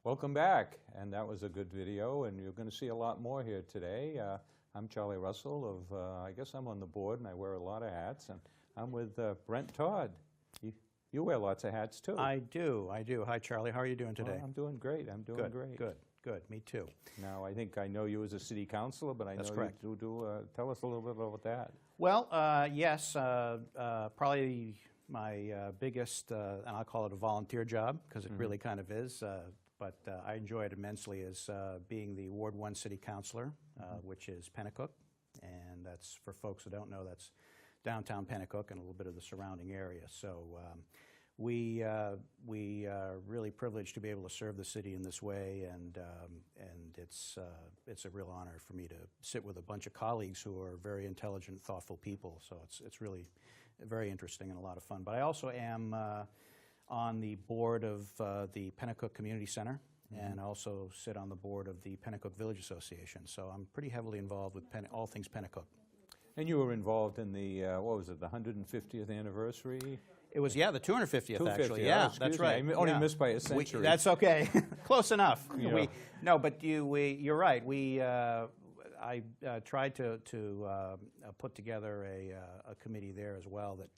Welcome back, and that was a good video, and you're going to see a lot more here today. I'm Charlie Russell of, I guess I'm on the board, and I wear a lot of hats, and I'm with Brent Todd. You wear lots of hats, too. I do. Hi, Charlie. How are you doing today? Well, I'm doing great. Good. Me too. Now, I think I know you as a city councilor, but I That's know correct. you do. Tell us a little bit about that. Well, yes, probably my biggest, and I'll call it a volunteer job, because it really kind of is, but I enjoy it immensely, is being the Ward 1 City Councilor, which is Pennacook, and that's, for folks who don't know, that's downtown Pennacook and a little bit of the surrounding area. So we are really privileged to be able to serve the city in this way, and it's a real honor for me to sit with a bunch of colleagues who are very intelligent, thoughtful people. So it's really very interesting and a lot of fun. But I also am on the board of the Pennacook Community Center, and I also sit on the board of the Pennacook Village Association. So I'm pretty heavily involved with all things Pennacook. And you were involved in the, what was it, the 150th anniversary? It was, yeah, the 250th, actually. Yeah, that's right. I only missed by a century. That's okay. Close enough. Yeah. No, but you're right. I tried to put together a committee there as well that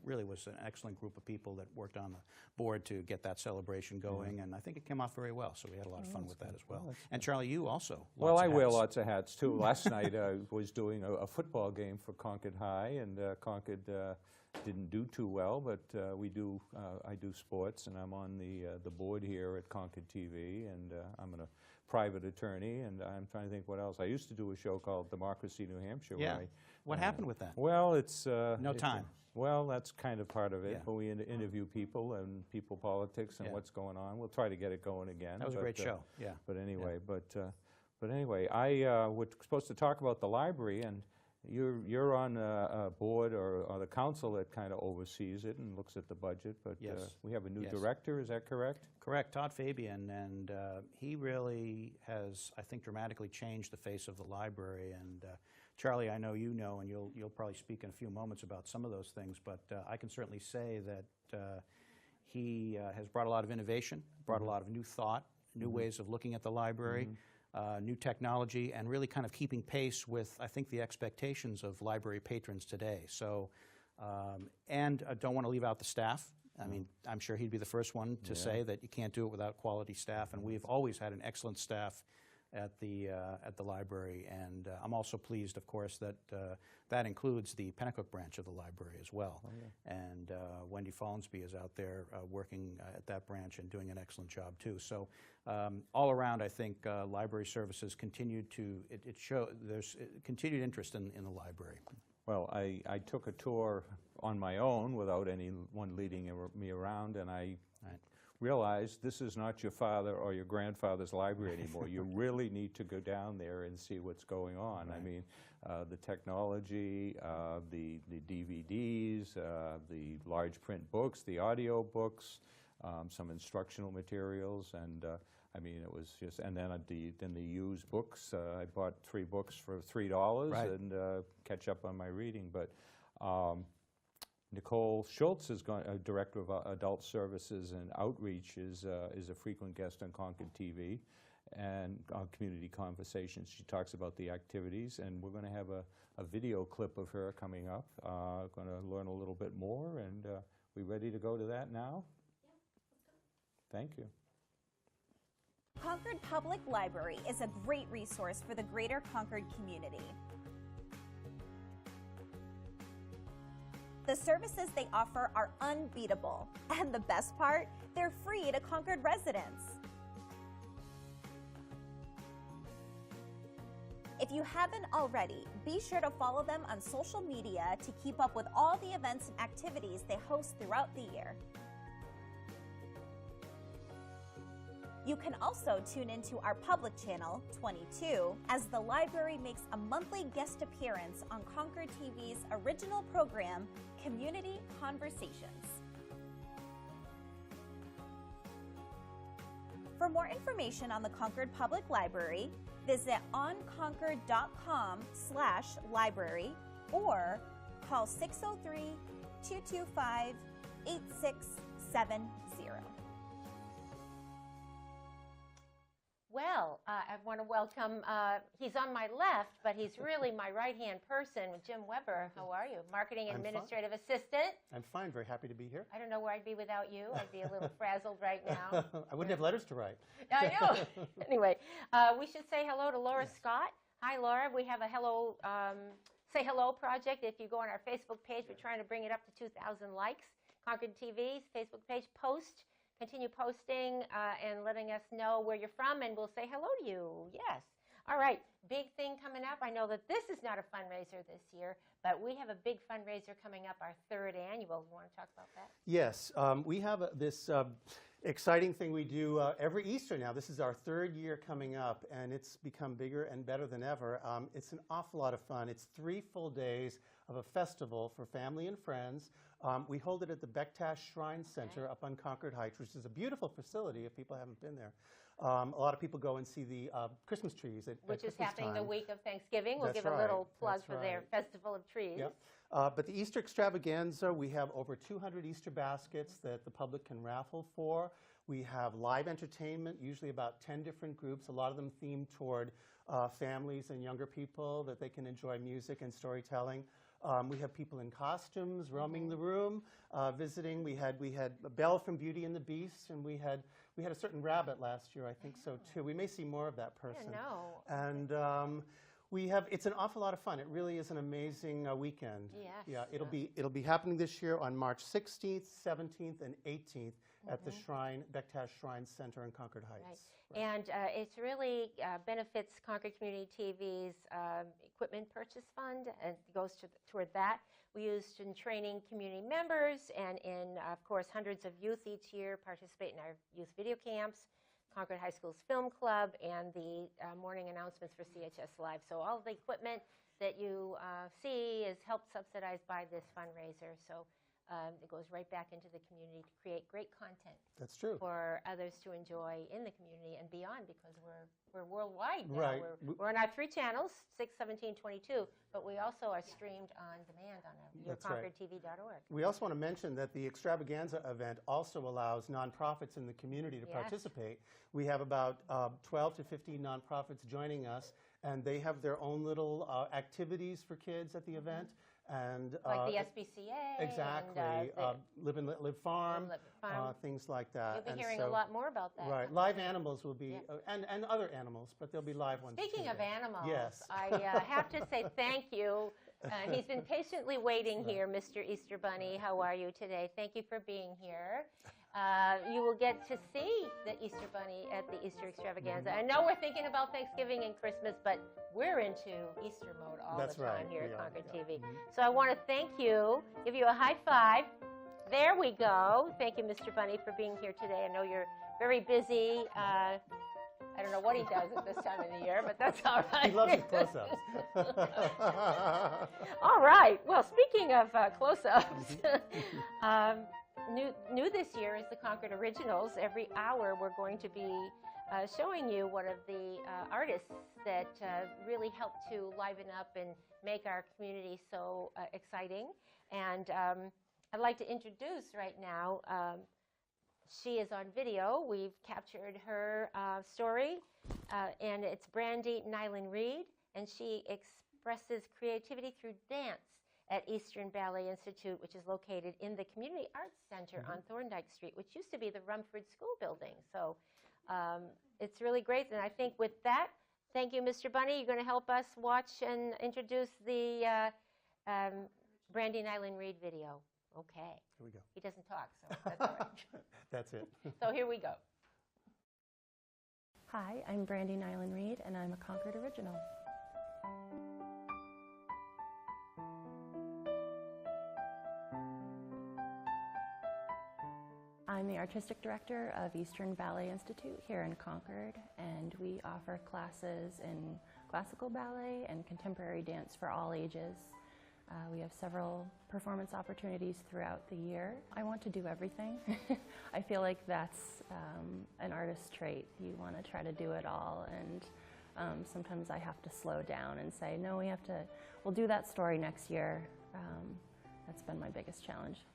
really was an excellent group of people that worked on the board to get that celebration going, and I think it came off very well, so we had a lot of fun with that as well. And Charlie, you also. Well, I wear lots of hats, too. Last night I was doing a football game for Concord High, and Concord didn't do too well, but I do sports, and I'm on the board here at Concord TV, and I'm a private attorney, and I'm trying to think what else. I used to do a show called Democracy New Hampshire. Yeah. What happened with that? Well, it's... no time. Well, that's kind of part of it, Yeah. but we interview people and people politics and what's going on. We'll try to get it going again. That was a great show, yeah. But anyway, but anyway, I was supposed to talk about the library, and you're on a board or the council that kind of oversees it and looks at the budget, but we have a new director, is that correct? Correct, Todd Fabian, and he really has, I think, dramatically changed the face of the library. And Charlie, I know you know, and you'll probably speak in a few moments about some of those things, but I can certainly say that he has brought a lot of innovation, brought a lot of new thought, new ways of looking at the library, new technology, and really kind of keeping pace with, I think, the expectations of library patrons today. So, and I don't want to leave out the staff. I mean, I'm sure he'd be the first one to say that you can't do it without quality staff, and we've always had an excellent staff at the library. And I'm also pleased, of course, that that includes the Pennacook branch of the library as well. Oh, yeah. And Wendy Fallensby is out there working at that branch and doing an excellent job too. So all around, I think library services continue to there's continued interest in the library. Well, I took a tour on my own without anyone leading me around, and I realized this is not your father or your grandfather's library anymore. You really need to go down there and see what's going on. Right. I mean, the technology, the DVDs, the large print books, the audio books, some instructional materials, and I mean, it was just, and then the used books. I bought 3 books for $3 and catch up on my reading. But Nicole Schultz is director of adult services and outreach, is a frequent guest on Concord TV and on Community Conversations. She talks about the activities, and we're going to have a video clip of her coming up. Going to learn a little bit more, and we ready to go to that now? Yeah, let's go. Thank you. Concord Public Library is a great resource for the greater Concord community. The services they offer are unbeatable, and the best part, they're free to Concord residents. If you haven't already, be sure to follow them on social media to keep up with all the events and activities they host throughout the year. You can also tune into our public channel, 22, as the library makes a monthly guest appearance on Concord TV's original program, Community Conversations. For more information on the Concord Public Library, visit onconcord.com/library or call 603-225-8670. well. I want to welcome, he's on my left, but he's really my right-hand person, Jim Weber. How are you? Marketing Administrative Assistant. I'm fine. Very happy to be here. I don't know where I'd be without you. I'd be a little frazzled right now. I wouldn't have letters to write. I know. Anyway, we should say hello to Laura Scott. Hi, Laura. We have a hello, say hello project. If you go on our Facebook page, we're trying to bring it up to 2,000 likes. Concord TV's Facebook page, continue posting and letting us know where you're from, and we'll say hello to you. Yes. All right. Big thing coming up. I know that this is not a fundraiser this year, but we have a big fundraiser coming up, our 3rd annual. You want to talk about that? Yes. We have this exciting thing we do every Easter now. This is our 3rd year coming up, and it's become bigger and better than ever. It's an awful lot of fun. It's 3 full days of a festival for family and friends. We hold it at the Bektash Shrine Center up on Concord Heights, which is a beautiful facility if people haven't been there. A lot of people go and see the Christmas trees at Which is Christmas happening time. the week of Thanksgiving. We'll That's give a little plug That's for their Festival of Trees. Yep. But the Easter extravaganza, we have over 200 Easter baskets that the public can raffle for. We have live entertainment, usually about 10 different groups, a lot of them themed toward families and younger people that they can enjoy music and storytelling. We have people in costumes roaming the room, visiting. We had Belle from Beauty and the Beast, and we had a certain rabbit last year, I think so too. We may see more of that person. Yeah, no. And it's an awful lot of fun. It really is an amazing weekend. Yes. Yeah, it'll be happening this year on March 16th, 17th, and 18th at the Bektash Shrine Center in Concord Heights. Right. And it's really benefits Concord Community TV's equipment purchase fund, and it goes toward that. We used in training community members, and in, of course, hundreds of youth each year participate in our youth video camps, Concord High School's Film Club, and the morning announcements for CHS Live. So all of the equipment that you see is helped subsidized by this fundraiser. So it goes right back into the community to create great content. That's true. For others to enjoy in the community and beyond, because we're worldwide now. Right. We're on our 3 channels, 6, 17, 22, but we also are streamed on demand on YourConcordTV.org. We also want to mention that the extravaganza event also allows nonprofits in the community to participate. We have about 12 to 15 nonprofits joining us, and they have their own little activities for kids at the event. And like the SBCA. Exactly. And Live Farm, Farm. Things like that. You'll be hearing a lot more about that. Right. Live animals will be, and other animals, but there'll be live ones Speaking too. of animals, yes. I have to say thank you. He's been patiently waiting here, Mr. Easter Bunny. How are you today? Thank you for being here. You will get to see the Easter Bunny at the Easter Extravaganza. I know we're thinking about Thanksgiving and Christmas, but we're into Easter mode all the time here at Concord TV. So I want to thank you, give you a high five. There we go. Thank you, Mr. Bunny, for being here today. I know you're very busy. I don't know what he does at this time of the year, but that's all right. He loves his close-ups. All right. Well, speaking of close-ups, new this year is the Concord Originals. Every hour we're going to be showing you one of the artists that really help to liven up and make our community so exciting. And I'd like to introduce right now, she is on video. We've captured her story, and it's Brandy Nyland Reed, and she expresses creativity through dance at Eastern Ballet Institute, which is located in the Community Arts Center on Thorndike Street, which used to be the Rumford School building. So it's really great, and I think with that, thank you, Mr. Bunny. You're going to help us watch and introduce the Brandy Nyland Reed video. Okay. Here we go. He doesn't talk, so that's all right. That's it. So here we go. Hi, I'm Brandy Nyland Reed, and I'm a Concord original. I'm the Artistic Director of Eastern Ballet Institute here in Concord, and we offer classes in classical ballet and contemporary dance for all ages. We have several performance opportunities throughout the year. I want to do everything. I feel like that's an artist's trait. You want to try to do it all, and sometimes I have to slow down and say, no, we'll do that story next year. That's been my biggest challenge.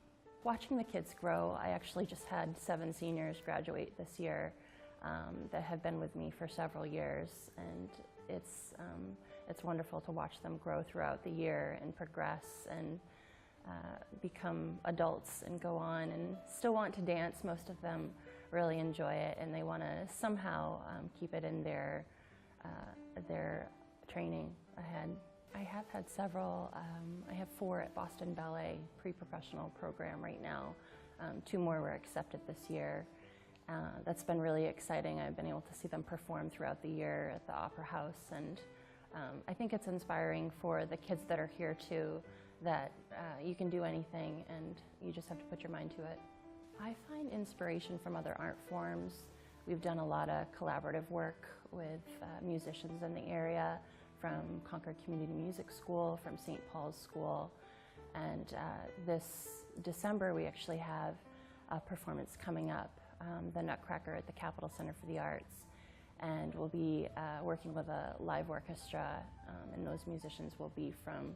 Watching the kids grow, I actually just had 7 seniors graduate this year. that have been with me for several years, and it's wonderful to watch them grow throughout the year and progress and become adults and go on and still want to dance. Most of them really enjoy it, and they want to somehow keep it in their training ahead. I have had several. I have 4 at Boston Ballet pre-professional program right now. 2 more were accepted this year. That's been really exciting. I've been able to see them perform throughout the year at the Opera House, and I think it's inspiring for the kids that are here too, that you can do anything and you just have to put your mind to it. I find inspiration from other art forms. We've done a lot of collaborative work with musicians in the area, from Concord Community Music School, from St. Paul's School, and this December we actually have a performance coming up, the Nutcracker at the Capitol Center for the Arts, and we'll be working with a live orchestra, and those musicians will be from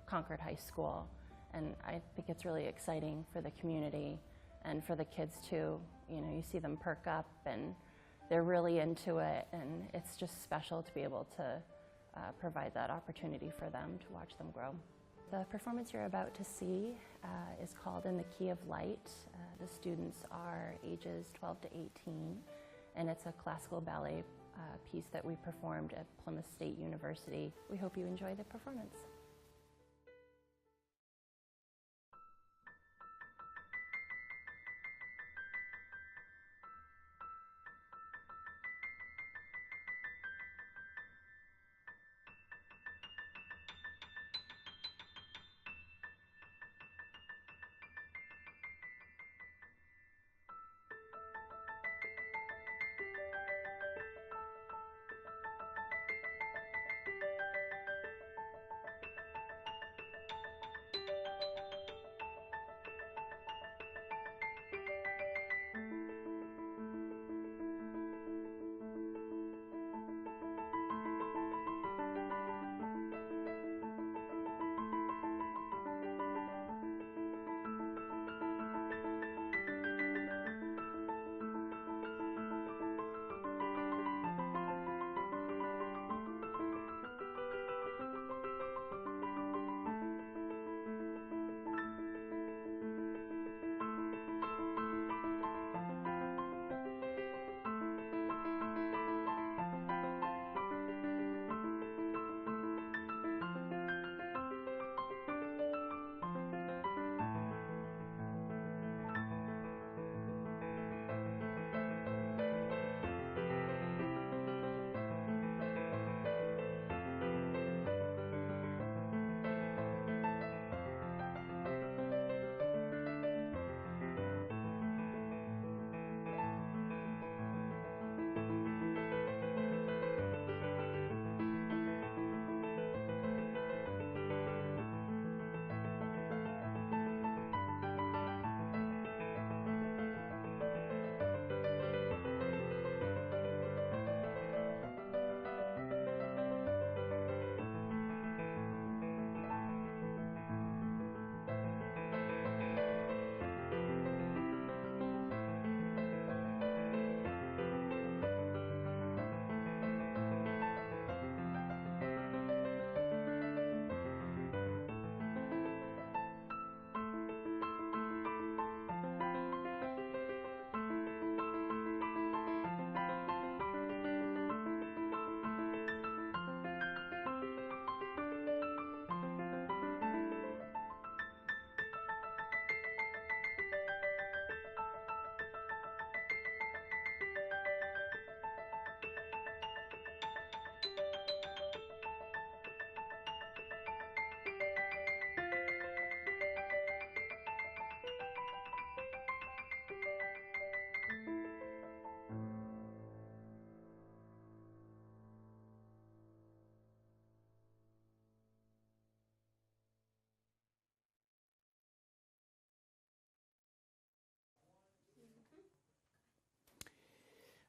Concord High School, and I think it's really exciting for the community and for the kids too. You know, you see them perk up and they're really into it, and it's just special to be able to provide that opportunity for them to watch them grow. The performance you're about to see is called In the Key of Light. The students are ages 12 to 18, and it's a classical ballet piece that we performed at Plymouth State University. We hope you enjoy the performance.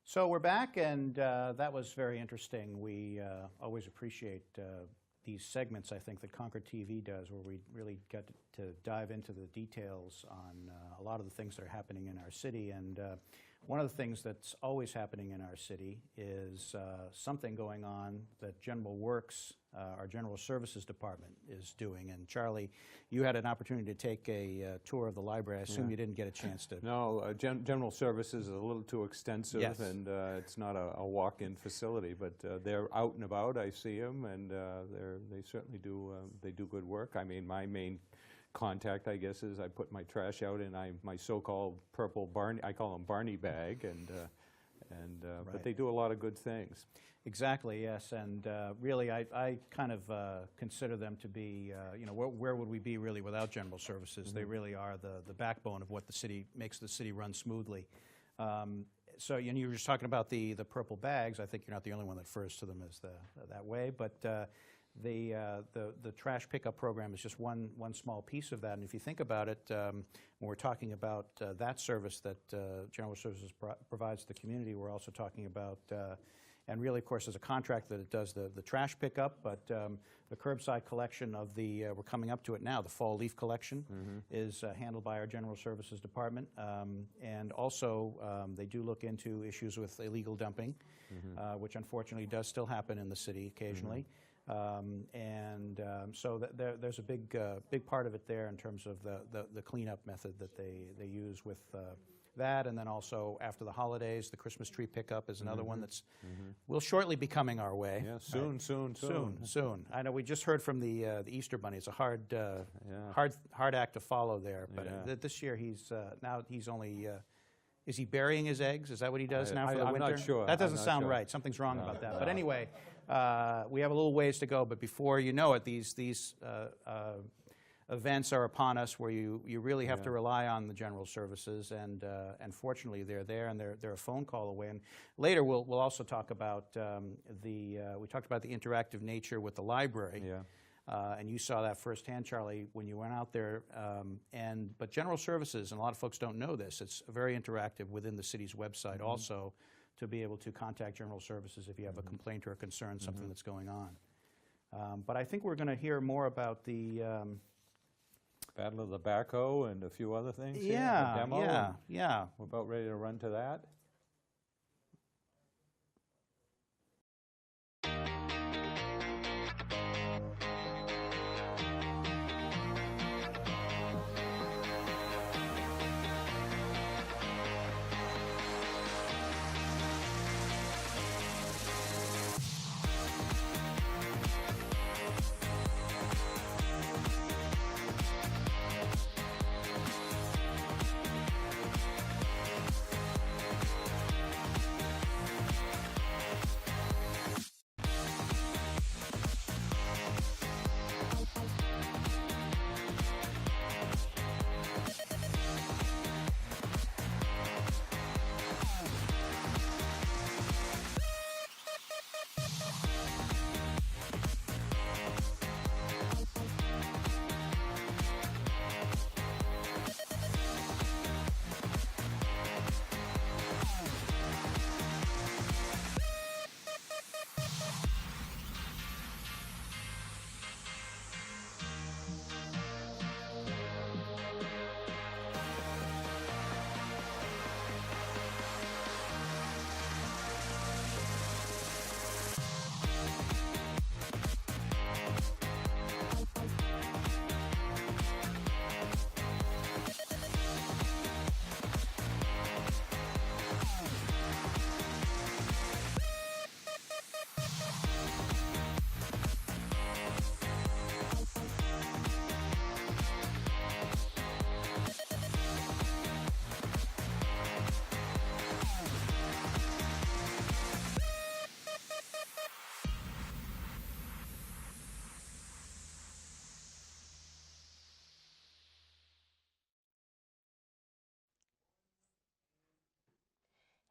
So we're back, and that was very interesting. We always appreciate these segments, I think, that Concord TV does, where we really get to dive into the details on a lot of the things that are happening in our city. And One of the things that's always happening in our city is something going on that General Works, our General Services Department, is doing. And Charlie, you had an opportunity to take a tour of the library. I assume you didn't get a chance to. No, General Services is a little too extensive, Yes. and it's not a walk-in facility, but they're out and about. I see them, and they certainly do they do good work. I mean, my main contact, I guess, is I put my trash out in my so-called purple Barney, I call them Barney bag, but Right. they do a lot of good things. Exactly, yes. And really, I kind of consider them to be, you know, where would we be really without General Services? They really are the backbone of what the city makes the city run smoothly. So you know, you were just talking about the purple bags. I think you're not the only one that refers to them as that way, but the trash pickup program is just one small piece of that. And if you think about it, when we're talking about that service that General Services provides to the community, we're also talking about, and really, of course, there's a contract that it does the trash pickup, but the curbside collection of we're coming up to it now, the fall leaf collection is handled by our General Services Department. And also, they do look into issues with illegal dumping, which unfortunately does still happen in the city occasionally. So there's a big part of it there in terms of the cleanup method that they use with that, and then also after the holidays, the Christmas tree pickup is another one that's will shortly be coming our way. Yeah, soon, Right. Soon. I know we just heard from the Easter Bunny. It's a hard act to follow there, but Yeah. this year he's only. Is he burying his eggs? Is that what he does now for the I'm winter? not sure. That doesn't I'm not sound sure. right. Something's wrong about that. But anyway, we have a little ways to go. But before you know it, these events are upon us where you really have to rely on the General Services. And fortunately, they're there, and they're a phone call away. And later, we'll also talk about we talked about the interactive nature with the library. Yeah. And you saw that firsthand, Charlie, when you went out there. But General Services, and a lot of folks don't know this, it's very interactive within the city's website also to be able to contact General Services if you have a complaint or a concern, something that's going on. But I think we're going to hear more about the... Battle of the Backhoe and a few other things. The demo. Yeah. We're about ready to run to that.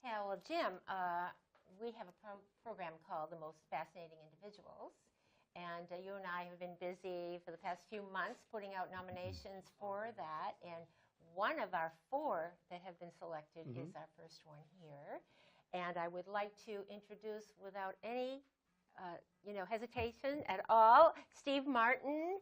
Yeah, well, Jim, we have a program called The Most Fascinating Individuals, and you and I have been busy for the past few months putting out nominations for that, and one of our 4 that have been selected is our first one here, and I would like to introduce without any hesitation at all, Steve Martin.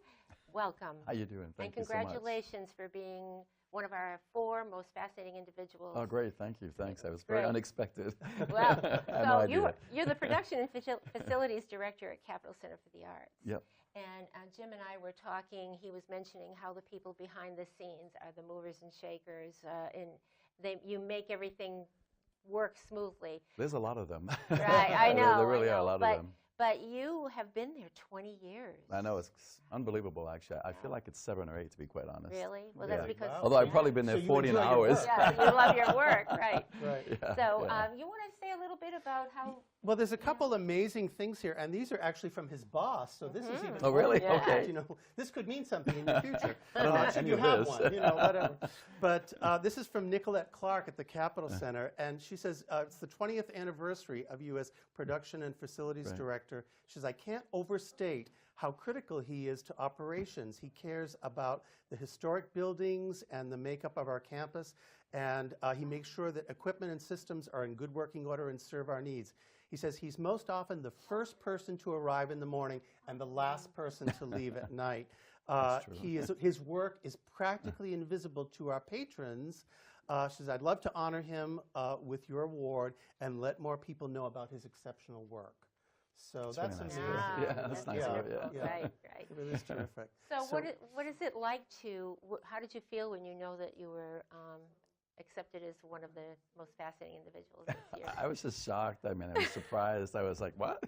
Welcome. How you doing? Thank and you so much. congratulations for being one of our 4 most fascinating individuals. Oh, great. Thank you. Thanks. That was very Great. unexpected. Well, I had no so idea. you're the production and facilities director at Capitol Center for the Arts. Yep. And Jim and I were talking. He was mentioning how the people behind the scenes are the movers and shakers, and you make everything work smoothly. There's a lot of them. Right, I know. There really I are a know, lot but, of them. But you have been there 20 years. I know, it's unbelievable, actually. I feel like it's 7 or 8, to be quite honest. Really? Well, Yeah. that's because. Wow. Although I've probably been So there you 40 enjoy your hours. work. Yeah, you love your work, right? Right. Yeah, So yeah. you want to say a little bit about how. Well, there's a couple amazing things here, and these are actually from his boss. So this is even Oh, really? more important, Okay. You know, this could mean something in the future. I don't know Should any you of have this. one? You know, whatever. But this is from Nicolette Clark at the Capitol Center, and she says it's the 20th anniversary of you as production and facilities Right. director. She says, I can't overstate how critical he is to operations. He cares about the historic buildings and the makeup of our campus, and he makes sure that equipment and systems are in good working order and serve our needs. He says he's most often the first person to arrive in the morning and the last person to leave at night. true. His work is practically invisible to our patrons. She says, I'd love to honor him with your award and let more people know about his exceptional work. So that's very nice. amazing. Yeah, that's nice of her, wonderful. yeah. Right, right. It really is terrific. So what is it like to, how did you feel when you know that you were accepted as one of the most fascinating individuals this year? I was just shocked. I mean, I was surprised. I was like, what?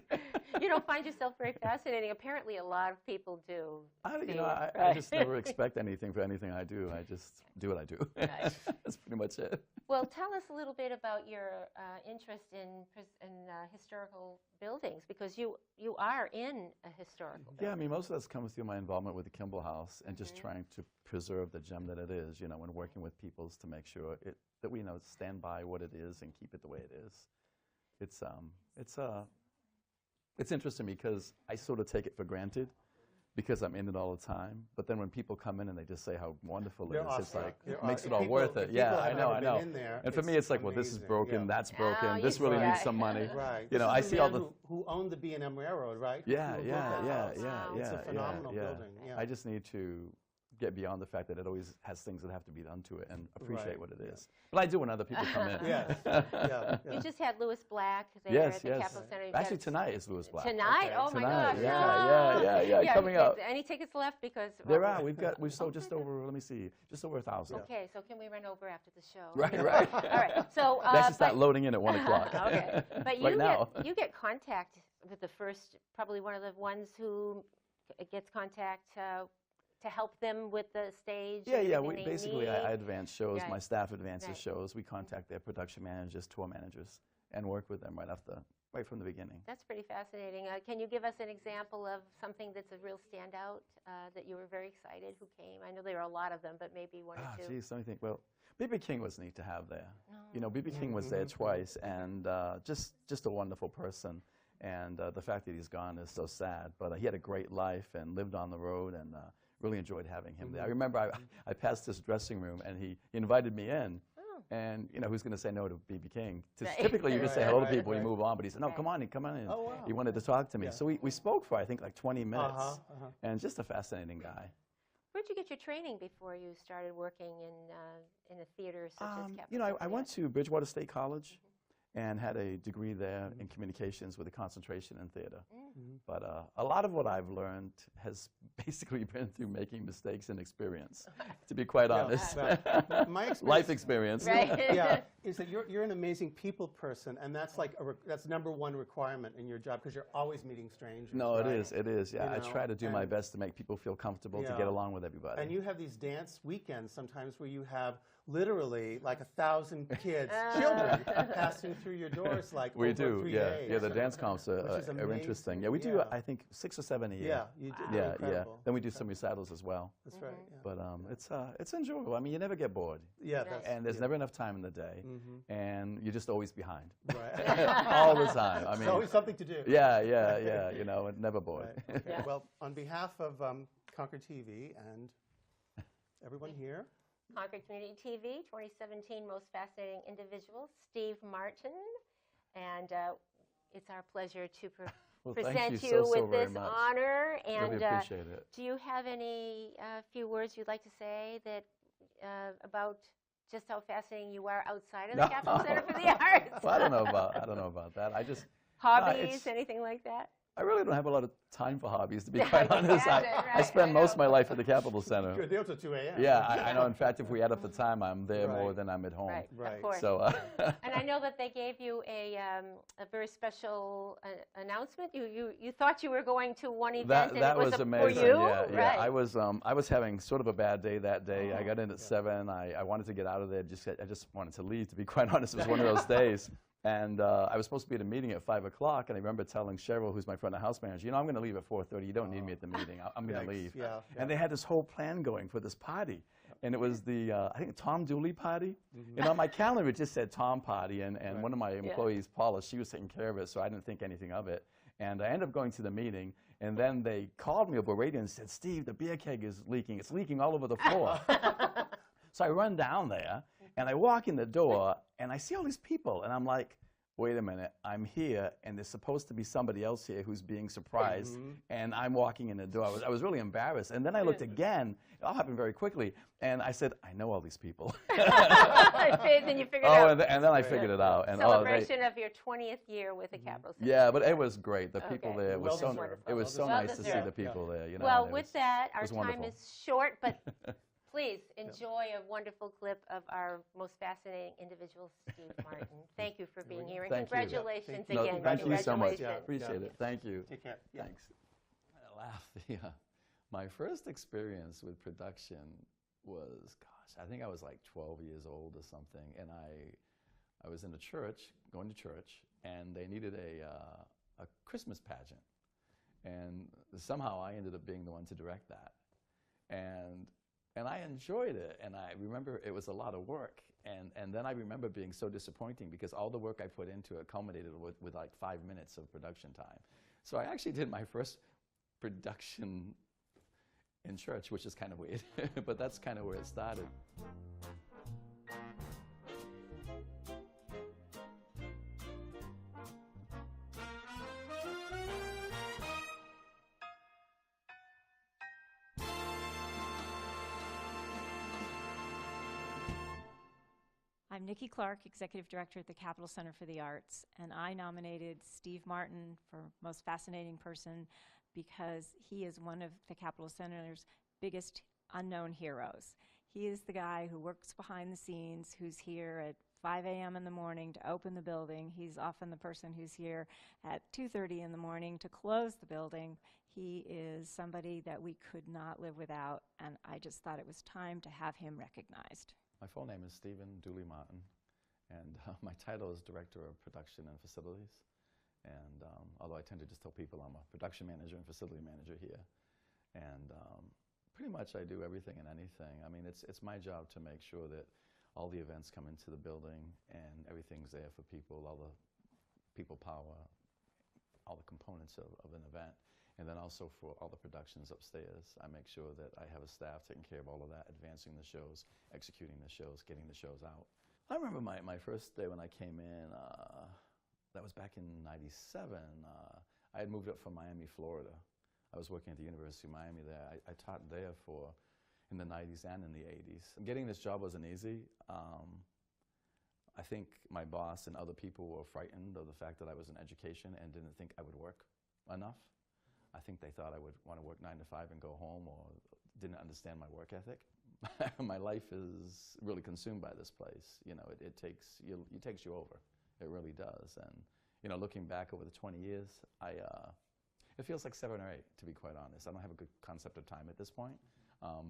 You don't find yourself very fascinating. Apparently a lot of people do. I Steve, I right. just never expect anything for anything I do. I just do what I do. Right. That's pretty much it. Well, tell us a little bit about your interest in historical buildings, because you are in a historical Yeah, I building. mean, most of this comes through my involvement with the Kimball House and just trying to preserve the gem that it is, you know, and working with peoples to make sure that we, you know, stand by what it is and keep it the way it is. It's interesting because I sort of take it for granted because I'm in it all the time. But then when people come in and they just say how wonderful They're it is, it's awestruck. like, They're it makes aw- it all people- worth if it. Yeah, people I have know, I never know. been in there, And for me, it's like, well, this is amazing, broken, yeah. that's broken, you this really see needs that. some money. Right. You know, This I is the see all man the. who owned the B&M Railroad, right? Yeah, Who built yeah, that yeah, house. yeah, Wow. yeah. It's a phenomenal yeah. building, yeah. I just need to get beyond the fact that it always has things that have to be done to it and appreciate Right. what it is. But I do when other people come in. Yes. Yeah. You just had Lewis Black there Yes, at the yes. Capitol Center. You've Actually, got- tonight is Lewis Black. Tonight? Okay. Oh my Tonight, gosh. yeah, coming up. Any tickets left? Because There are. We've sold just over. Let me see, just over 1,000. Okay, so can we run over after the show? Right, right. All right. So They actually start but- loading in at 1 o'clock. Okay, but right now. you get contact with the first, probably one of the ones who gets contact to help them with the stage. Yeah, and yeah. everything they Basically, need. I advance shows. Right. My staff advances Right. shows. We contact their production managers, tour managers, and work with them right from the beginning. That's pretty fascinating. Can you give us an example of something that's a real standout that you were very excited who came? I know there are a lot of them, but maybe one or two. Geez, let me think. Well, B.B. King was neat to have there. You know, B.B. King was there twice, and just a wonderful person. And the fact that he's gone is so sad. But he had a great life and lived on the road, and really enjoyed having him there. I remember I passed this dressing room, and he invited me in. And, you know, who's going to say no to B.B. King? Right. Typically, you just say Right, hello to right, people and you right. move on. But he said, no, Right. come on in. Oh, wow. He wanted to talk to me. Yeah. So we spoke for, I think, like 20 minutes. And just a fascinating guy. Where'd you get your training before you started working in a theater such as Capitol You know, I Center? went to Bridgewater State College and had a degree there in communications with a concentration in theater. But a lot of what I've learned has basically been through making mistakes and experience, to be quite honest. Well, my experience, Life experience. Right. yeah, is that you're an amazing people person, and that's like that's #1 requirement in your job because you're always meeting strangers. No, right? it is. Yeah, You I know, try to do my and- best to make people feel comfortable to Yeah. get along with everybody. And you have these dance weekends sometimes where you have literally like 1,000 kids, children, passing through your doors like we over do, 3 yeah. days. Yeah, the dance comps Which are is interesting. amazing, Yeah, we do, yeah. I think, 6 or 7 a year. Yeah, you do. Yeah, yeah. Incredible. Then we do some recitals as well. That's right. Yeah, But it's enjoyable. I mean, you never get bored. yeah Right. that's, And there's yeah. never enough time in the day. And you're just always behind. Right. All the time. I There's mean, always something to do. yeah. You know, never bored. Right. Okay. Yeah. Well, on behalf of Concord TV and everyone here, Concord Community TV 2017 Most Fascinating Individuals, Steve Martin. And it's our pleasure to Well, thank present you so with very this much. honor. And Really appreciate it. do you have any few words you'd like to say that about just how fascinating you are outside of the Capitol Center for the Arts? Well, I don't know about that. I just Hobbies, anything like that? I really don't have a lot of time for hobbies, to be quite honest. I spend most of my life at the Capitol Center. Good deal to 2 a.m. Yeah, I know. In fact, if we add up the time, I'm there more Right. than I'm at home. Right. Of course. So, And I know that they gave you a very special announcement. You thought you were going to one event, and that it was was for amazing. you, Yeah, right? I was having sort of a bad day that day. I got in at 7. I wanted to get out of there. I just wanted to leave. To be quite honest, it was one of those days. And I was supposed to be at a meeting at 5 o'clock, and I remember telling Cheryl, who's my front of house manager, I'm going to leave at 4:30. You don't need me at the meeting. I'm going to leave. Yeah, And they had this whole plan going for this party. And it was the, I think, Tom Dooley party. And on my calendar, it just said Tom party. And one of my employees, Paula, she was taking care of it, so I didn't think anything of it. And I ended up going to the meeting. And then they called me over radio and said, Steve, the beer keg is leaking. It's leaking all over the floor. So I run down there, and I walk in the door, and I see all these people. And I'm like, wait a minute, I'm here, and there's supposed to be somebody else here who's being surprised, and I'm walking in the door. I was really embarrassed. And then I looked again. It all happened very quickly. And I said, I know all these people. Then you figured out. And then I figured it out. And Celebration of your 20th year with the Capitol Center. yeah, but it was great. The people Okay. there, Well so, deserved. it was so Well nice to see deserved. the people there. You know, Well, and it with was- that, our was time wonderful. is short, but please enjoy a wonderful clip of our most fascinating individual, Steve Martin. Thank you for being here, and Thank you. congratulations Thank you. again. Thank you so much. Yeah. Appreciate it. Thank you. Take care. Yeah. Thanks. I laugh. Yeah. My first experience with production was, gosh, I think I was like 12 years old or something, and I was in a church, going to church, and they needed a Christmas pageant, and somehow I ended up being the one to direct that, and I enjoyed it, and I remember it was a lot of work, and then I remember being so disappointing because all the work I put into it culminated with like 5 minutes of production time. So I actually did my first production in church, which is kind of weird, but that's kind of where it started. I'm Nikki Clark, Executive Director at the Capitol Center for the Arts, and I nominated Steve Martin for Most Fascinating Person because he is one of the Capitol Center's biggest unknown heroes. He is the guy who works behind the scenes, who's here at 5 a.m. in the morning to open the building. He's often the person who's here at 2:30 in the morning to close the building. He is somebody that we could not live without, and I just thought it was time to have him recognized. My full name is Stephen Dooley Martin, and my title is Director of Production and Facilities. And although I tend to just tell people I'm a production manager and facility manager here, and pretty much I do everything and anything. I mean, it's my job to make sure that all the events come into the building and everything's there for people, all the people power, all the components of an event. And then also for all the productions upstairs, I make sure that I have a staff taking care of all of that, advancing the shows, executing the shows, getting the shows out. I remember my first day when I came in, that was back in '97. I had moved up from Miami, Florida. I was working at the University of Miami there. I taught there in the '90s and in the '80s. Getting this job wasn't easy. I think my boss and other people were frightened of the fact that I was in education and didn't think I would work enough. I think they thought I would want to work 9 to 5 and go home, or didn't understand my work ethic. My life is really consumed by this place. You know, it takes you over. It really does. And you know, looking back over the 20 years, it feels like 7 or 8, to be quite honest. I don't have a good concept of time at this point.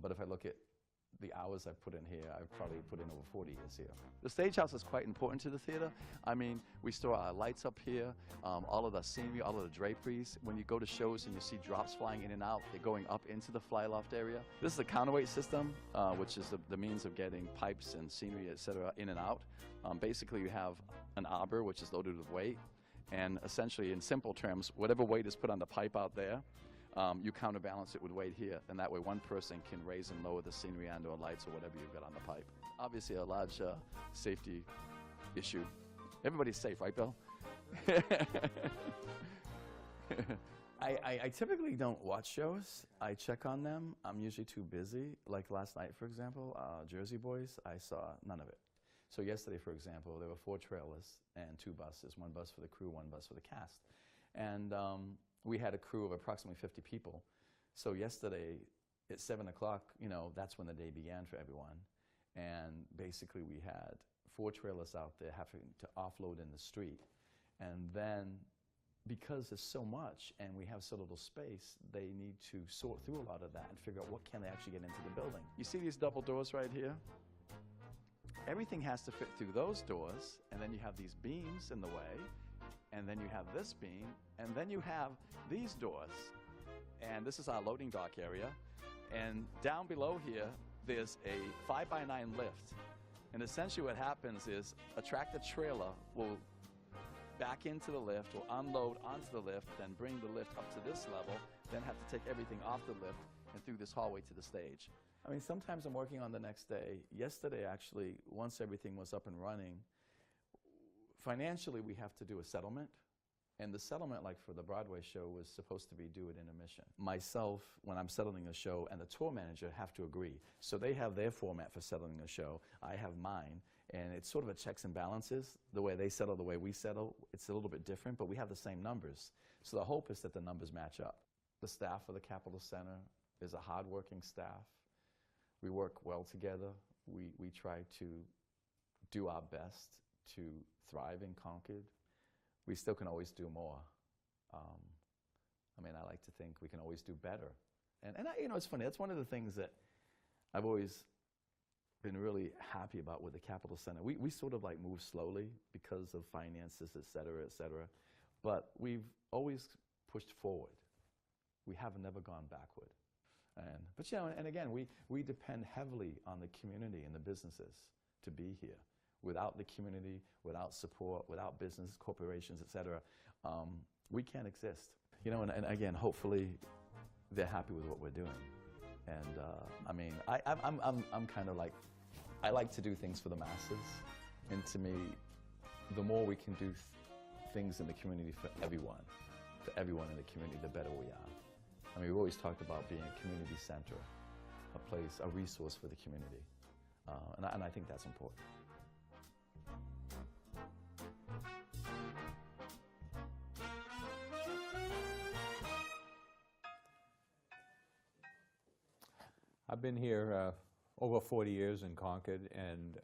But if I look at the hours I've put in here, I've probably put in over 40 years here. The stage house is quite important to the theater. I mean, we store our lights up here, all of the scenery, all of the draperies. When you go to shows and you see drops flying in and out, they're going up into the flyloft area. This is a counterweight system, which is the means of getting pipes and scenery, etc., in and out. Basically, you have an arbor, which is loaded with weight, and essentially, in simple terms, whatever weight is put on the pipe out there, you counterbalance it with weight here, and that way one person can raise and lower the scenery and or lights or whatever you've got on the pipe. Obviously a large safety issue. Everybody's safe, right, Bill? I I typically don't watch shows. I check on them. I'm usually too busy. Like last night, for example, Jersey Boys, I saw none of it. So yesterday, for example, there were 4 trailers and 2 buses, 1 bus for the crew, 1 bus for the cast. And we had a crew of approximately 50 people. So yesterday, at 7 o'clock, you know, that's when the day began for everyone. And basically, we had 4 trailers out there having to offload in the street. And then, because there's so much and we have so little space, they need to sort through a lot of that and figure out what can they actually get into the building. You see these double doors right here? Everything has to fit through those doors, and then you have these beams in the way, and then you have this beam, and then you have these doors. And this is our loading dock area. And down below here, there's a 5x9 lift. And essentially what happens is a tractor trailer will back into the lift, will unload onto the lift, then bring the lift up to this level, then have to take everything off the lift and through this hallway to the stage. I mean, sometimes I'm working on the next day. Yesterday, actually, once everything was up and running, financially we have to do a settlement. And the settlement, like for the Broadway show, was supposed to be due at intermission. Myself, when I'm settling a show, and the tour manager have to agree. So they have their format for settling a show. I have mine. And it's sort of a checks and balances. The way they settle, the way we settle, it's a little bit different, but we have the same numbers. So the hope is that the numbers match up. The staff of the Capitol Center is a hardworking staff. We work well together. We try to do our best to thrive in Concord. We still can always do more. I mean, I like to think we can always do better. And you know, it's funny. That's one of the things that I've always been really happy about with the Capitol Center. We sort of like move slowly because of finances, et cetera, et cetera. But we've always pushed forward. We have never gone backward. But you know, and again, we depend heavily on the community and the businesses to be here. Without the community, without support, without business, corporations, et cetera, we can't exist. You know, and again, hopefully they're happy with what we're doing. And I mean, I'm kind of like, I like to do things for the masses. And to me, the more we can do things in the community for everyone in the community, the better we are. I mean, we've always talked about being a community center, a place, a resource for the community. And I think that's important. I've been here over 40 years in Concord and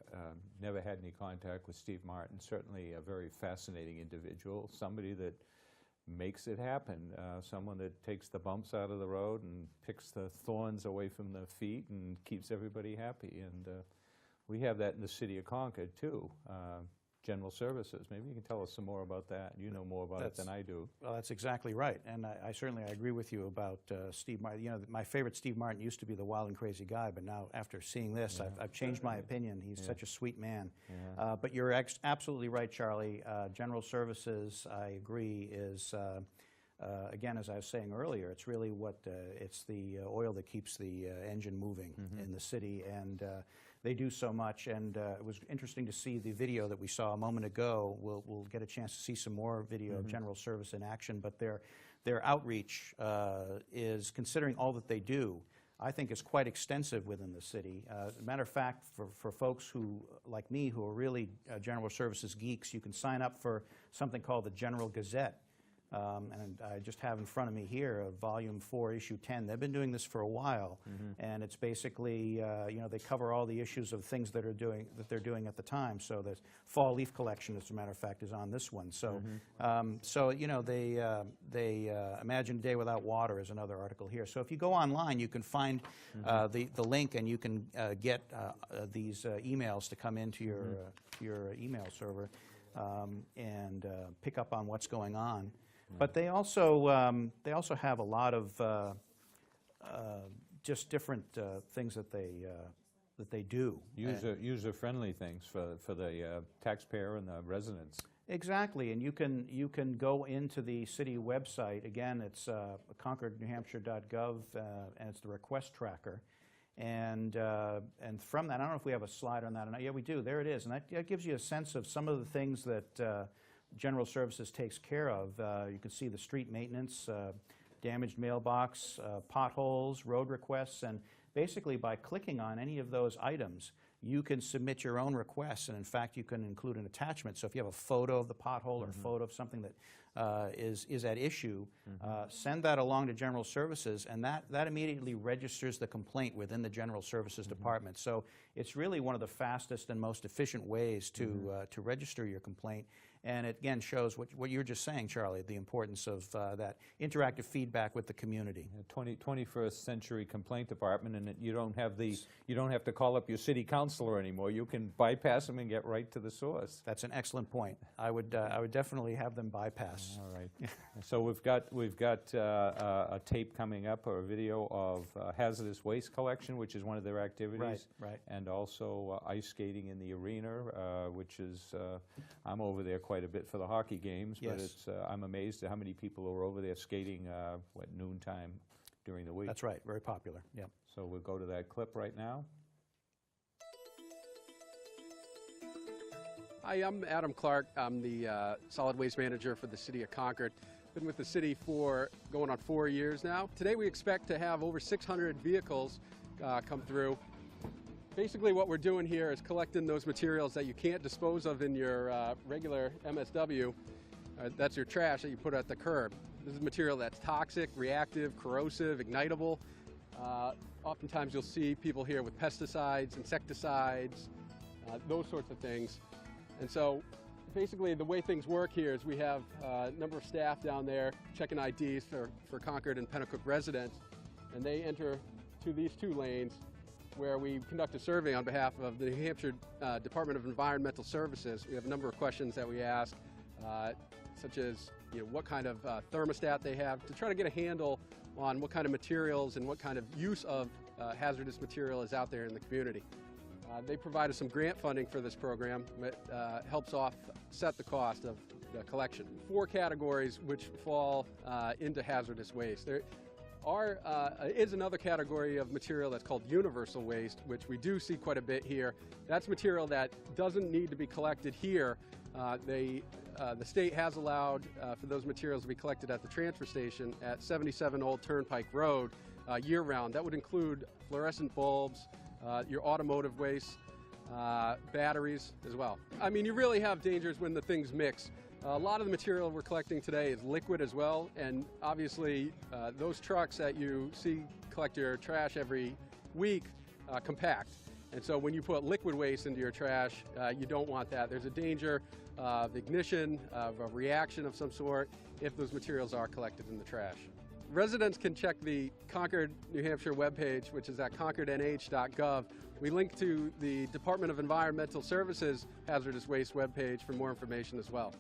never had any contact with Steve Martin. Certainly a very fascinating individual, somebody that makes it happen, someone that takes the bumps out of the road and picks the thorns away from the feet and keeps everybody happy. And we have that in the city of Concord too. General Services. Maybe you can tell us some more about that. You know more about it than I do. Well, that's exactly right. And I certainly agree with you about Steve Martin. You know, my favorite Steve Martin used to be the wild and crazy guy, but now after seeing this, I've changed my opinion. He's such a sweet man. But you're absolutely right, Charlie. General Services, I agree, is, again, as I was saying earlier, it's really it's the oil that keeps the engine moving in the city. And they do so much, and it was interesting to see the video that we saw a moment ago. We'll get a chance to see some more video of General Service in action, but their outreach is, considering all that they do, I think is quite extensive within the city. As a matter of fact, for folks who, like me, who are really General Services geeks, you can sign up for something called the General Gazette. And I just have in front of me here Volume 4, Issue 10. They've been doing this for a while, and it's basically, you know, they cover all the issues of things that they're doing at the time. So the fall leaf collection, as a matter of fact, is on this one. So, so you know, they Imagine a Day Without Water is another article here. So if you go online, you can find the link, and you can get these emails to come into your email server and pick up on what's going on. But they also have a lot of just different things that they do. User-friendly things for the taxpayer and the residents. Exactly, and you can go into the city website. Again, it's concordnewhampshire.gov, and it's the request tracker. And from that, I don't know if we have a slide on that or not. Yeah, we do. There it is, and that gives you a sense of some of the things that General Services takes care of. You can see the street maintenance, damaged mailbox, potholes, road requests, and basically by clicking on any of those items, you can submit your own requests, and in fact, you can include an attachment. So if you have a photo of the pothole or a photo of something that is at issue, send that along to General Services, and that immediately registers the complaint within the General Services Department. So it's really one of the fastest and most efficient ways to register your complaint. And it, again, shows what you were just saying, Charlie, the importance of that interactive feedback with the community. 21st century complaint department, and you don't have to call up your city councilor anymore. You can bypass them and get right to the source. That's an excellent point. I would definitely have them bypass. All right. So we've got a tape coming up, or a video of hazardous waste collection, which is one of their activities. Right. And also ice skating in the arena, which is I'm over there quite a bit for the hockey games, but Yes. I'm amazed at how many people are over there skating noontime during the week. That's right. Very popular. Yep. So we'll go to that clip right now. Hi, I'm Adam Clark. I'm the solid waste manager for the city of Concord. Been with the city for going on 4 years now. Today we expect to have over 600 vehicles come through. Basically what we're doing here is collecting those materials that you can't dispose of in your regular MSW. That's your trash that you put at the curb. This is material that's toxic, reactive, corrosive, ignitable. Oftentimes you'll see people here with pesticides, insecticides, those sorts of things. And so basically the way things work here is we have a number of staff down there checking IDs for Concord and Pennacook residents, and they enter to these 2 lanes where we conduct a survey on behalf of the New Hampshire Department of Environmental Services. We have a number of questions that we ask, such as what kind of thermostat they have, to try to get a handle on what kind of materials and what kind of use of hazardous material is out there in the community. They provide us some grant funding for this program that helps offset the cost of the collection. 4 categories which fall into hazardous waste. There is another category of material that's called universal waste, which we do see quite a bit here. That's material that doesn't need to be collected here. The state has allowed for those materials to be collected at the transfer station at 77 Old Turnpike Road year-round. That would include fluorescent bulbs, your automotive waste, batteries as well. I mean, you really have dangers when the things mix. A lot of the material we're collecting today is liquid as well, and obviously those trucks that you see collect your trash every week compact. And so when you put liquid waste into your trash, you don't want that. There's a danger of ignition, of a reaction of some sort, if those materials are collected in the trash. Residents can check the Concord, New Hampshire webpage, which is at concordnh.gov. We link to the Department of Environmental Services hazardous waste webpage for more information as well.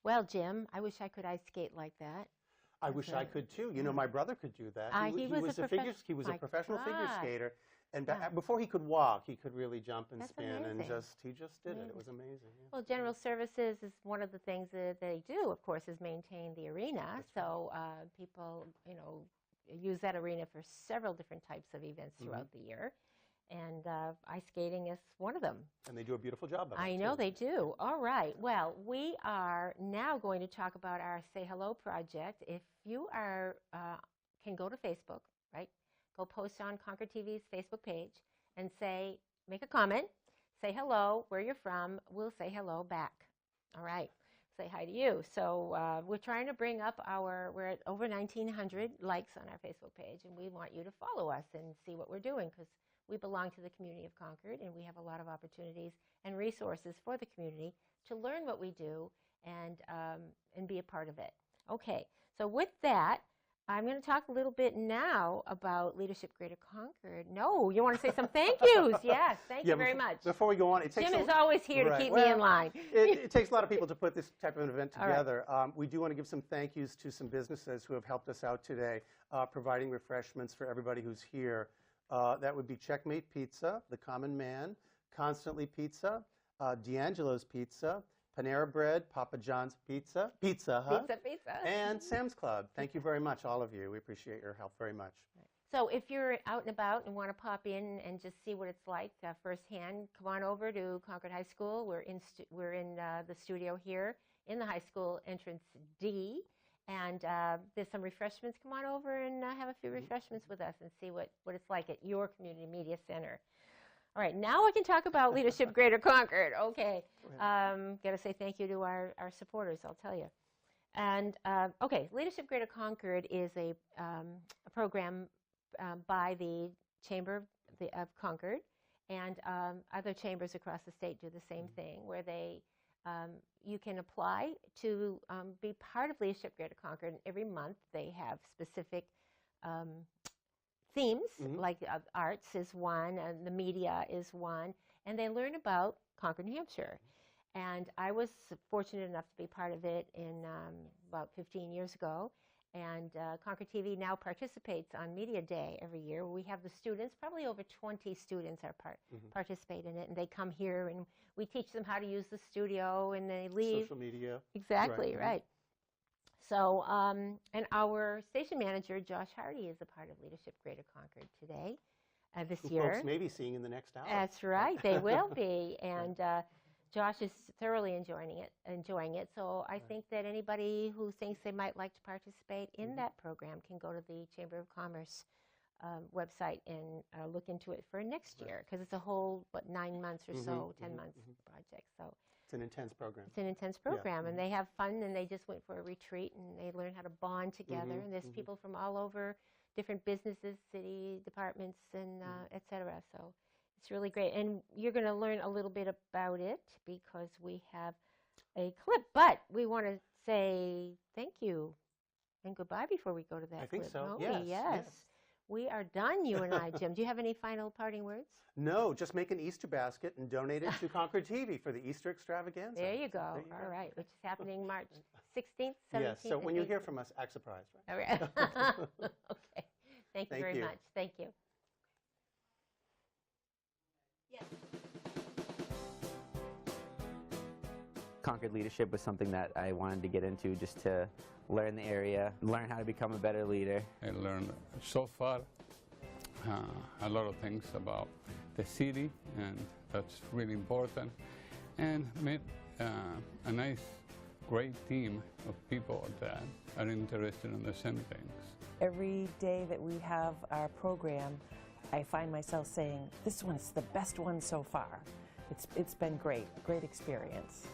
Well, Jim, I wish I could ice skate like that. I wish I could too. You know, my brother could do that. He was a he was a my professional figure God. skater, and Yeah. before he could walk, he could really jump and That's spin, and amazing. he just did it. It was amazing. Yeah. Well, General Services is one of the things that they do, of course, is maintain the arena. So people, you know, use that arena for several different types of events throughout the year. And ice skating is one of them. And they do a beautiful job of it. I know too. they do. All right. Well, we are now going to talk about our Say Hello project. If you are, can go to Facebook, right? Go post on Concord TV's Facebook page and say, make a comment, say hello, where you're from. We'll say hello back. All right. Say hi to you. So we're trying to bring up we're at over 1,900 likes on our Facebook page, and we want you to follow us and see what we're doing, because we belong to the community of Concord, and we have a lot of opportunities and resources for the community to learn what we do and be a part of it. Okay, so with that, I'm going to talk a little bit now about Leadership Greater Concord. No, you want to say some thank yous? Yes, thank you very much. Before we go on, it takes Jim is always here to keep me in line. It takes a lot of people to put this type of an event All right. together. We do want to give some thank yous to some businesses who have helped us out today, providing refreshments for everybody who's here. That would be Checkmate Pizza, The Common Man, Constantly Pizza, D'Angelo's Pizza, Panera Bread, Papa John's Pizza, Pizza Hut, Pizza. and Sam's Club. Thank you very much, all of you. We appreciate your help very much. So if you're out and about and want to pop in and just see what it's like firsthand, come on over to Concord High School. We're in the studio here in the high school entrance D. And there's some refreshments. Come on over and have a few refreshments with us and see what it's like at your community media center. All right, now I can talk about Leadership Greater Concord. Okay, got to say thank you to our supporters, I'll tell you. And okay, Leadership Greater Concord is a program by the Chamber of Concord, and other chambers across the state do the same thing, where you can apply to be part of Leadership Greater Concord. And every month they have specific themes, like arts is one, and the media is one, and they learn about Concord, New Hampshire. And I was fortunate enough to be part of it in about 15 years ago. And Concord TV now participates on Media Day every year. We have the students, probably over 20 students participate in it, and they come here and we teach them how to use the studio, and they leave. Social media. Exactly, right. So, and our station manager, Josh Hardy, is a part of Leadership Greater Concord today, this year. Folks may be seeing in the next hour. That's right, they will be. And Josh is thoroughly enjoying it. So I think that anybody who thinks they might like to participate in that program can go to the Chamber of Commerce website and look into it for next year, because it's a whole, 9 months or so, 10 months project. So it's an intense program. It's an intense program, and they have fun, and they just went for a retreat, and they learn how to bond together. And there's people from all over, different businesses, city departments, and et cetera. So it's really great. And you're going to learn a little bit about it because we have a clip. But we want to say thank you and goodbye before we go to that I think clip. so. don't we? Yes. We are done, you and I, Jim. Do you have any final parting words? No, just make an Easter basket and donate it to Concord TV for the Easter extravaganza. There you go. All right, which is happening March 16th, 17th. Yes, so when you hear 18th. from us, act surprised. All right. Okay. Thank you very much. Thank you. Concord leadership was something that I wanted to get into just to learn the area, learn how to become a better leader. I learned so far a lot of things about the city, and that's really important, and met a nice, great team of people that are interested in the same things. Every day that we have our program, I find myself saying, this one's the best one so far. It's been great experience.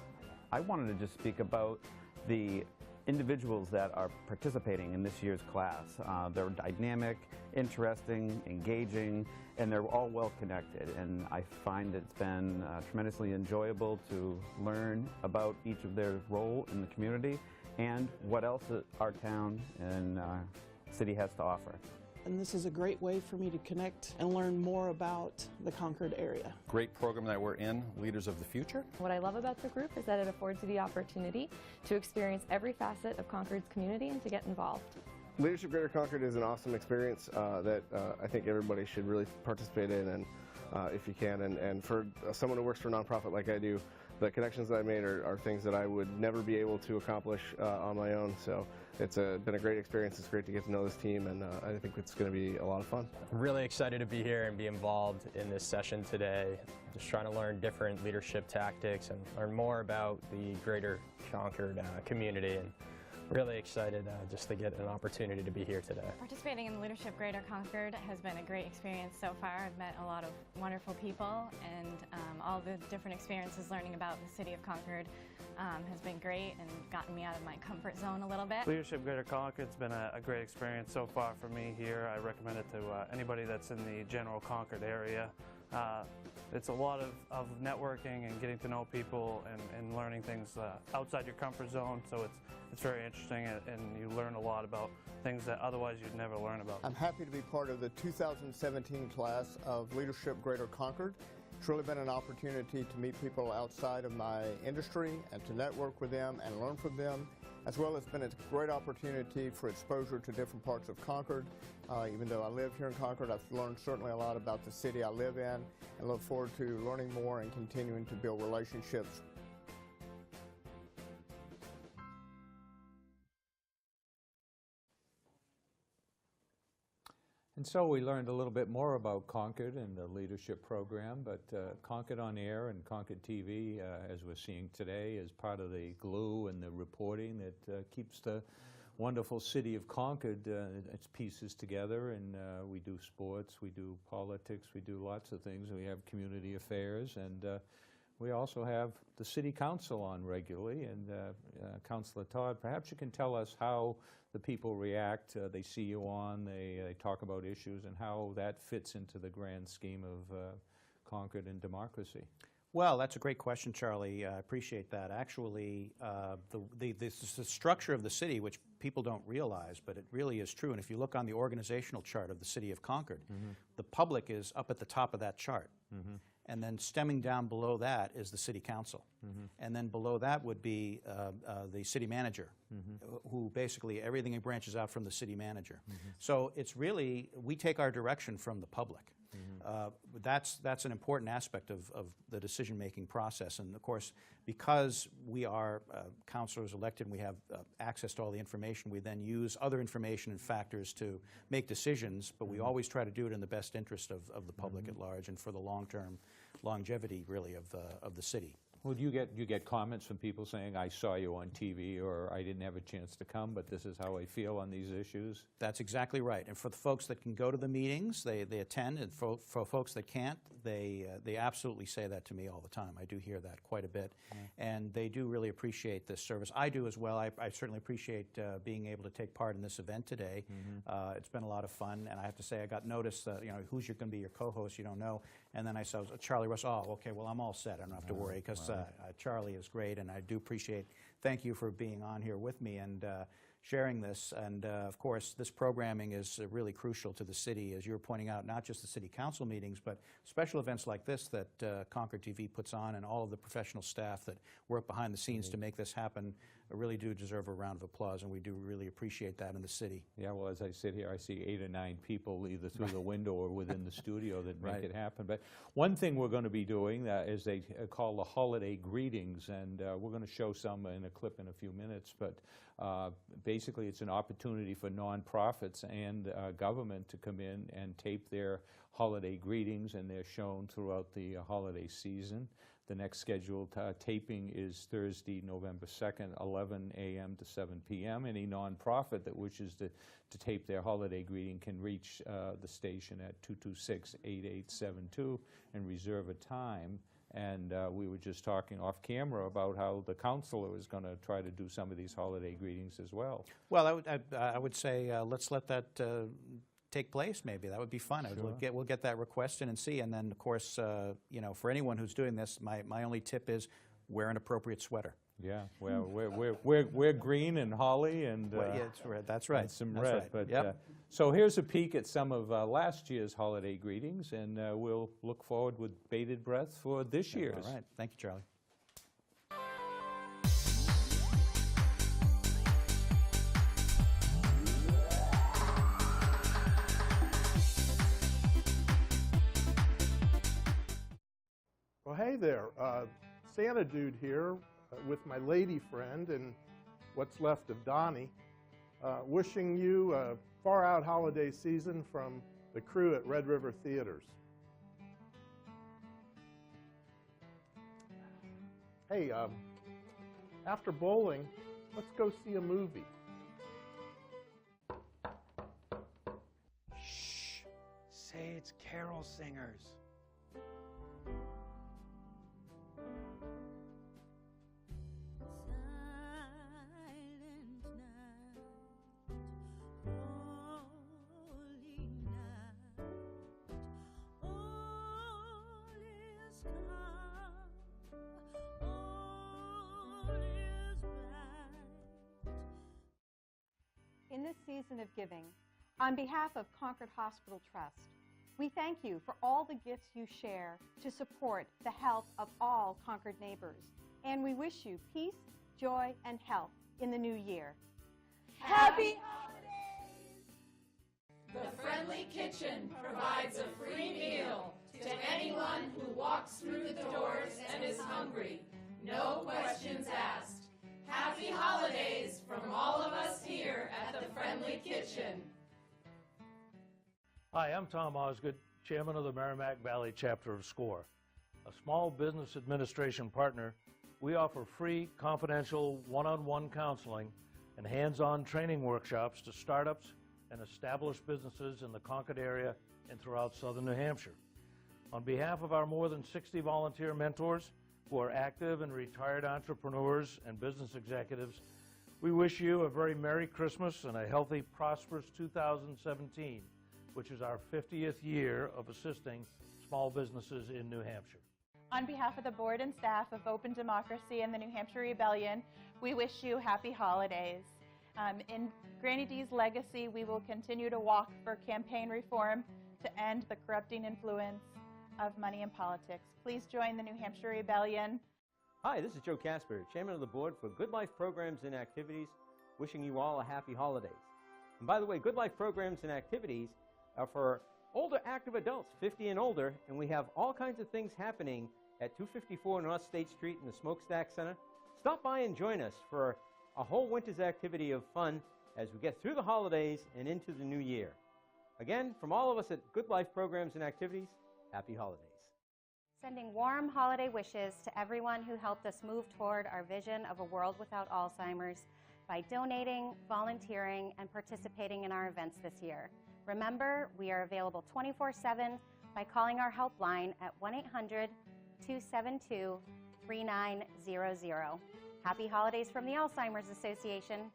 I wanted to just speak about the individuals that are participating in this year's class. They're dynamic, interesting, engaging, and they're all well connected. And I find it's been tremendously enjoyable to learn about each of their role in the community and what else our town and city has to offer. and this is a great way for me to connect and learn more about the Concord area. Great program that we're in, Leaders of the Future. What I love about the group is that it affords you the opportunity to experience every facet of Concord's community and to get involved. Leadership Greater Concord is an awesome experience that I think everybody should really participate in, and if you can. And for someone who works for a nonprofit like I do, the connections that I made are things that I would never be able to accomplish on my own. So it's been a great experience. It's great to get to know this team, and I think it's going to be a lot of fun. I'm really excited to be here and be involved in this session today. Just trying to learn different leadership tactics and learn more about the Greater Concord community. And really excited just to get an opportunity to be here today. Participating in Leadership Greater Concord has been a great experience so far. I've met a lot of wonderful people, and all the different experiences learning about the city of Concord has been great and gotten me out of my comfort zone a little bit. Leadership Greater Concord's been a great experience so far for me here. I recommend it to anybody that's in the general Concord area. It's a lot of networking and getting to know people and learning things outside your comfort zone, so it's very interesting, and you learn a lot about things that otherwise you'd never learn about. I'm happy to be part of the 2017 class of Leadership Greater Concord. It's really been an opportunity to meet people outside of my industry and to network with them and learn from them, as well as been a great opportunity for exposure to different parts of Concord. Even though I live here in Concord, I've learned certainly a lot about the city I live in, and look forward to learning more and continuing to build relationships. And so we learned a little bit more about Concord and the leadership program, but Concord On Air and Concord TV, as we're seeing today, is part of the glue and the reporting that keeps the wonderful city of Concord, its pieces together, and we do sports, we do politics, we do lots of things. We have community affairs, and we also have the city council on regularly, and Councilor Todd, perhaps you can tell us how the people react. They see you on, they talk about issues, and how that fits into the grand scheme of Concord and democracy. Well, that's a great question, Charlie. I appreciate that. Actually, the structure of the city, which people don't realize, but it really is true, and if you look on the organizational chart of the city of Concord, the public is up at the top of that chart. And then stemming down below that is the city council. And then below that would be the city manager, who basically everything branches out from the city manager. So it's really, we take our direction from the public. That's an important aspect of the decision-making process. And of course, because we are councilors elected and we have access to all the information, we then use other information and factors to make decisions, but we always try to do it in the best interest of the public at large and for the long-term longevity, really, of the city. Well, you get comments from people saying, I saw you on TV, or I didn't have a chance to come, but this is how I feel on these issues? That's exactly right. And for the folks that can go to the meetings, they attend, and for folks that can't, they absolutely say that to me all the time. I do hear that quite a bit, and they do really appreciate this service. I do as well. I certainly appreciate being able to take part in this event today. It's been a lot of fun, and I have to say I got notice, who's going to be your co-host, you don't know. And then I saw Charlie Russ. Oh, okay, well, I'm all set. I don't have to worry, because Charlie is great, and I do appreciate, thank you for being on here with me and sharing this. And of course, this programming is really crucial to the city, as you were pointing out, not just the city council meetings, but special events like this that Concord TV puts on, and all of the professional staff that work behind the scenes to make this happen really do deserve a round of applause, and we do really appreciate that in the city. Yeah, well, as I sit here, I see 8 or 9 people either through the window or within the studio that make it happen. But one thing we're going to be doing is they call the holiday greetings, and we're going to show some in a clip in a few minutes. But basically, it's an opportunity for nonprofits and government to come in and tape their holiday greetings, and they're shown throughout the holiday season. The next scheduled taping is Thursday, November 2nd, 11 a.m. to 7 p.m. Any nonprofit that wishes to tape their holiday greeting can reach the station at 226-8872 and reserve a time. And we were just talking off camera about how the councilor is going to try to do some of these holiday greetings as well. Well, I would say let's let that take place. Maybe that would be fun. Sure. We'll get that request in and see. And then, of course, for anyone who's doing this, my only tip is wear an appropriate sweater. Yeah, well, we're green and holly and well, yeah, that's right. And some that's red. right. But yep. So here's a peek at some of last year's holiday greetings, and we'll look forward with bated breath for this year's. All right. Thank you, Charlie. Well, hey there. Santa Dude here with my lady friend and what's left of Donnie, wishing you a far-out holiday season from the crew at Red River Theaters. Hey, after bowling, let's go see a movie. Shh! Say it's carol singers. In this season of giving, on behalf of Concord Hospital Trust, we thank you for all the gifts you share to support the health of all Concord neighbors. And we wish you peace, joy, and health in the new year. Happy The Friendly Kitchen provides a free meal to anyone who walks through the doors and is hungry. No questions asked. Happy holidays from all of us here at the Friendly Kitchen. Hi, I'm Tom Osgood, Chairman of the Merrimack Valley Chapter of SCORE. A small business administration partner, we offer free, confidential, one-on-one counseling and hands-on training workshops to startups and established businesses in the Concord area and throughout southern New Hampshire. On behalf of our more than 60 volunteer mentors who are active and retired entrepreneurs and business executives, we wish you a very Merry Christmas and a healthy, prosperous 2017, which is our 50th year of assisting small businesses in New Hampshire. On behalf of the board and staff of Open Democracy and the New Hampshire Rebellion, we wish you happy holidays. In Granny D's legacy, we will continue to walk for campaign reform to end the corrupting influence of money in politics. Please join the New Hampshire Rebellion. Hi, this is Joe Casper, Chairman of the Board for Good Life Programs and Activities, wishing you all a happy holidays. And by the way, Good Life Programs and Activities are for older active adults, 50 and older, and we have all kinds of things happening at 254 North State Street in the Smokestack Center. Stop by and join us for a whole winter's activity of fun as we get through the holidays and into the new year. Again, from all of us at Good Life Programs and Activities, happy holidays. Sending warm holiday wishes to everyone who helped us move toward our vision of a world without Alzheimer's by donating, volunteering, and participating in our events this year. Remember, we are available 24/7 by calling our helpline at 1-800-272-3900. Happy holidays from the Alzheimer's Association.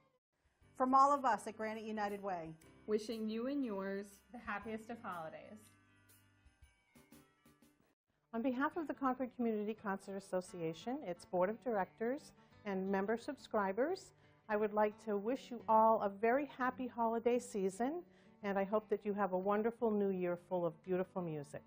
From all of us at Granite United Way, wishing you and yours the happiest of holidays. On behalf of the Concord Community Concert Association, its Board of Directors, and member subscribers, I would like to wish you all a very happy holiday season, and I hope that you have a wonderful new year full of beautiful music.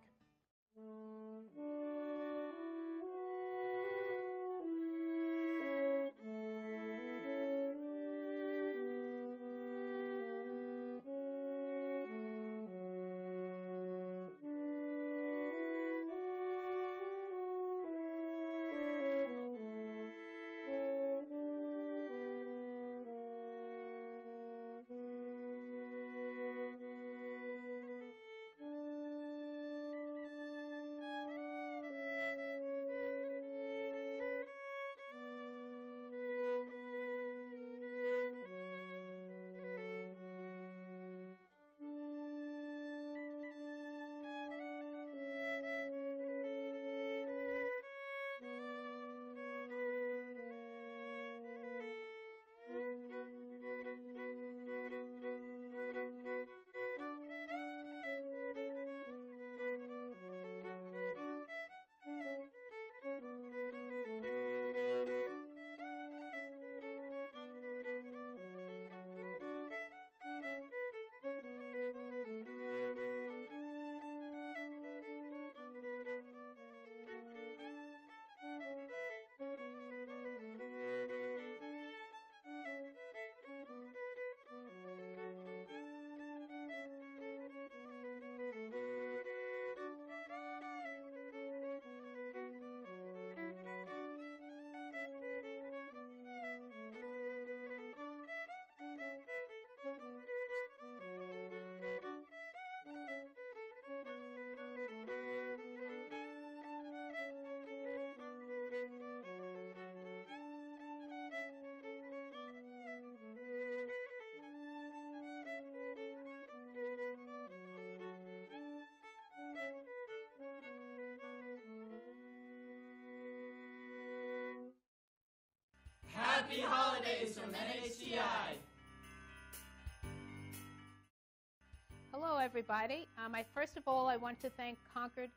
everybody. First of all, I want to thank Concord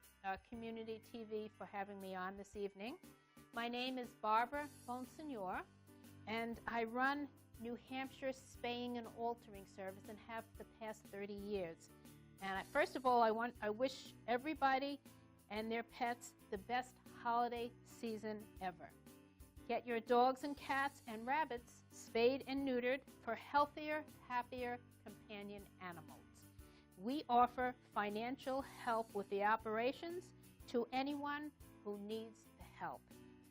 Community TV for having me on this evening. My name is Barbara Bonsignor, and I run New Hampshire Spaying and Altering Service and have for the past 30 years. And first of all, I wish everybody and their pets the best holiday season ever. Get your dogs and cats and rabbits spayed and neutered for healthier, happier companion animals. We offer financial help with the operations to anyone who needs the help.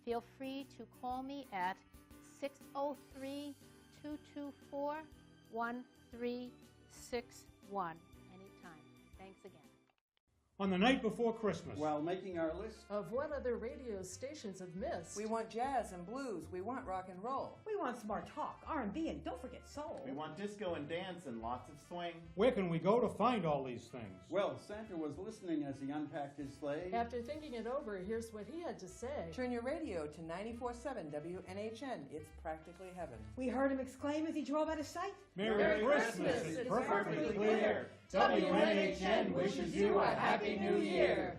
Feel free to call me at 603-224-1361 anytime. Thanks again. On the night before Christmas. While making our list of what other radio stations have missed. We want jazz and blues. We want rock and roll. We want smart talk, R&B, and don't forget soul. We want disco and dance and lots of swing. Where can we go to find all these things? Well, Santa was listening as he unpacked his sleigh. After thinking it over, here's what he had to say. Turn your radio to 94.7 WNHN. It's practically heaven. We heard him exclaim as he drove out of sight. Merry Christmas! It's perfectly clear. WNHN wishes you a Happy New Year.